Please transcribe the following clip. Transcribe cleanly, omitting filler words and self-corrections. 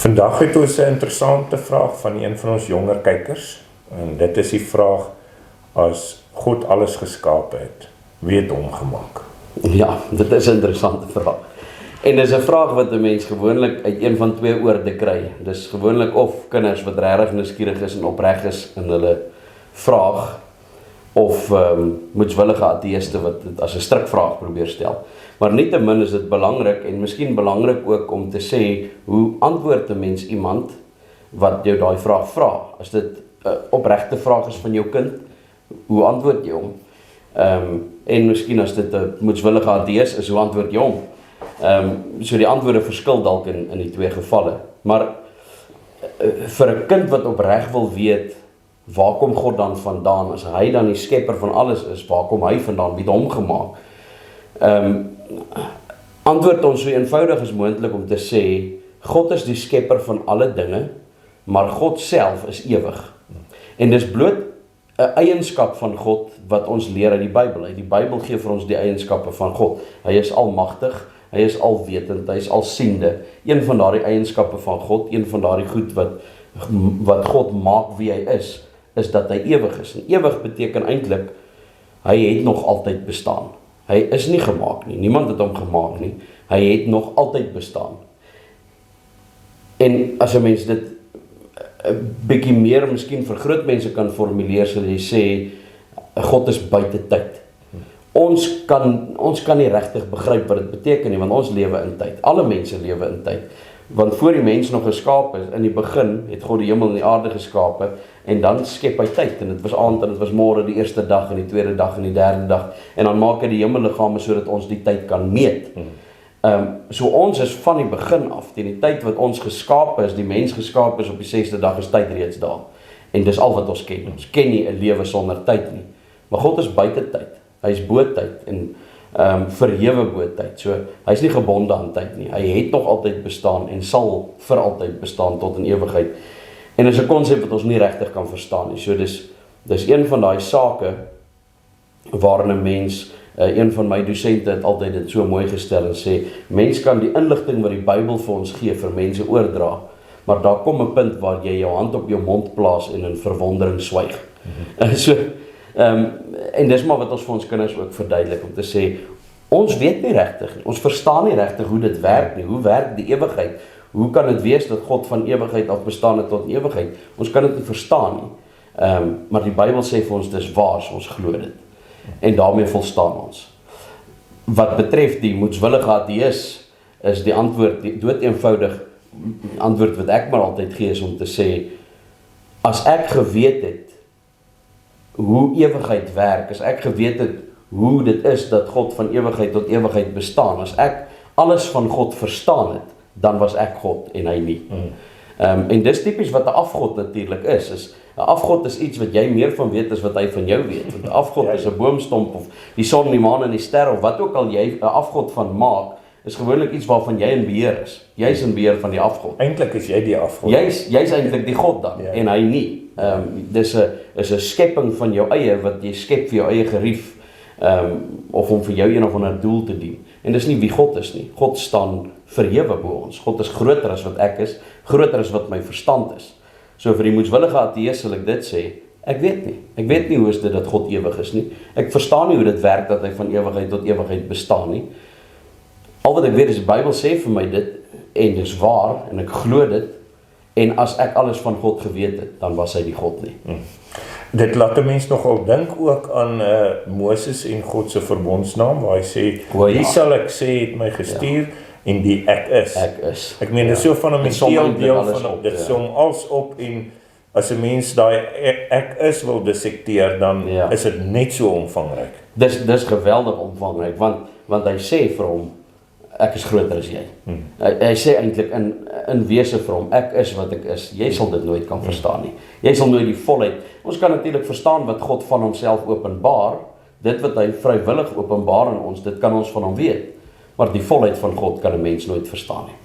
Vandag het ons 'n interessante vraag van een van ons jonger kykers. En dit is die vraag: as God alles geskape het, wie het hom gemaak? Ja, dit is 'n interessante vraag. En dis 'n vraag wat 'n mens gewoonlik uit een van twee oorde kry. Dis gewoonlik of kinders wat regtig nuuskierig is en opreg is in hulle vraag, of moetswillige ateïste wat dit as 'n strikvraag probeer stel. Maar nietemin is dit belangrik en miskien belangrik ook om te sê, hoe antwoord 'n mens iemand wat jou daai vraag vra? As dit 'n opregte vraag is van jou kind, hoe antwoord jy hom? En miskien as dit 'n moetswillige ateïs is, hoe antwoord jy hom? So die antwoorde verskil dalk in die twee gevalle. Maar vir 'n kind wat opreg wil weet, waar kom God dan vandaan? As hy dan die skepper van alles is, waar kom hy vandaan? Wie het hom gemaak? Antwoord ons so eenvoudig as moontlik om te sê, God is die skepper van alle dinge, maar God self is ewig. En dis bloot 'n eienskap van God wat ons leer uit die Bybel. Die Bybel gee vir ons die eienskappe van God. Hy is almagtig, hy is alwetend, hy is alsiende. Een van daardie eienskappe van God, een van daardie goed wat God maak wie hy is dat hy ewig is. En ewig beteken eintlik, hy het nog altyd bestaan. Hy is nie gemaak nie, niemand het hom gemaak nie. Hy het nog altyd bestaan. En as 'n mens dit 'n bietjie meer miskien vir groot mense kan formuleer, sal jy sê, God is buite tyd. Ons kan nie regtig begryp wat dit beteken nie, want ons lewe in tyd. Alle mense lewe in tyd. Want voor die mens nog geskaap is, in die begin het God die hemel en die aarde geskape, en dan skep hy tyd, en dit was aand en dit was môre, die eerste dag en die tweede dag en die derde dag, en dan maak hy die hemelliggame sodat ons die tyd kan meet. So ons is van die begin af, teen die tyd wat ons geskaap is, die mens geskaap is op die 6de dag, is tyd reeds daar. En dis al wat ons ken. Ons ken nie 'n lewe sonder tyd nie. Maar God is buite tyd. Hy is bo tyd en verhewe bo tyd. So hy is nie gebonde aan tyd nie. Hy het nog altyd bestaan en sal vir altyd bestaan tot in ewigheid. En dis 'n konsep wat ons nie regtig kan verstaan nie. So dis een van daai sake waarin 'n mens, een van my dosente het altyd dit so mooi gestel en sê, mens kan die inligting wat die Bybel vir ons gee vir mense oordra, maar daar kom 'n punt waar jy jou hand op jou mond plaas en in verwondering swyg. En dis maar wat ons vir ons kinders ook verduidelik, om te sê, ons weet nie regtig nie, ons verstaan nie regtig hoe dit werk nie, hoe werk die ewigheid, hoe kan dit wees dat God van ewigheid af bestaan het tot in ewigheid? Ons kan dit nie verstaan nie, maar die Bybel sê vir ons dis waar, so ons glo dit, en daarmee volstaan ons. Wat betref die moetswillige ateïs, is die antwoord, die doodeenvoudig antwoord wat ek maar altyd gee, is om te sê, as ek geweet het hoe ewigheid werk, as ek geweet het hoe dit is dat God van ewigheid tot ewigheid bestaan, as ek alles van God verstaan het, dan was ek God en hy nie. En dis tipies wat 'n afgod natuurlik is 'n afgod is iets wat jy meer van weet as wat hy van jou weet. Want 'n afgod is 'n boomstomp of die son, die maan en die ster, of wat ook al jy 'n afgod van maak, is gewoonlik iets waarvan jy in beheer is. Jy's in beheer van die afgod. Eintlik is jy die afgod. Jy's eintlik die God dan, en hy nie. Dis 'n skepping van jou eie, wat jy skep vir jou eie gerief, of om vir jou een of ander doel te dien. En dis nie wie God is nie. God staan verhewe bo ons. God is groter as wat ek is, groter as wat my verstand is. So vir die moetswillige ateïs sal ek dit sê, ek weet nie. Ek weet nie hoe is dit dat God ewig is nie. Ek verstaan nie hoe dit werk dat hy van ewigheid tot ewigheid bestaan nie. Al wat ek weet is, die Bybel sê vir my dit, en dis waar, en ek glo dit, en as ek alles van God geweet het, dan was hy die God nie. Dit laat 'n mens nogal dink ook aan Moses en God se verbondsnaam, waar hy sê, wie sal ek sê het my gestuur, en die ek is. Ek meen, dit is so van 'n mens deel van dit som als op, en as 'n mens daai ek is wil dissekteer, dan is dit net so omvangryk. Dis geweldig omvangryk, want hy sê vir hom, ek is groter as jy. Hy sê eintlik in wese vir hom, ek is wat ek is. Jy sal dit nooit kan verstaan nie. Jy sal nooit die volheid. Ons kan natuurlik verstaan wat God van homself openbaar, dit wat hy vrywillig openbaar aan ons, dit kan ons van hom weet. Maar die volheid van God kan 'n mens nooit verstaan nie.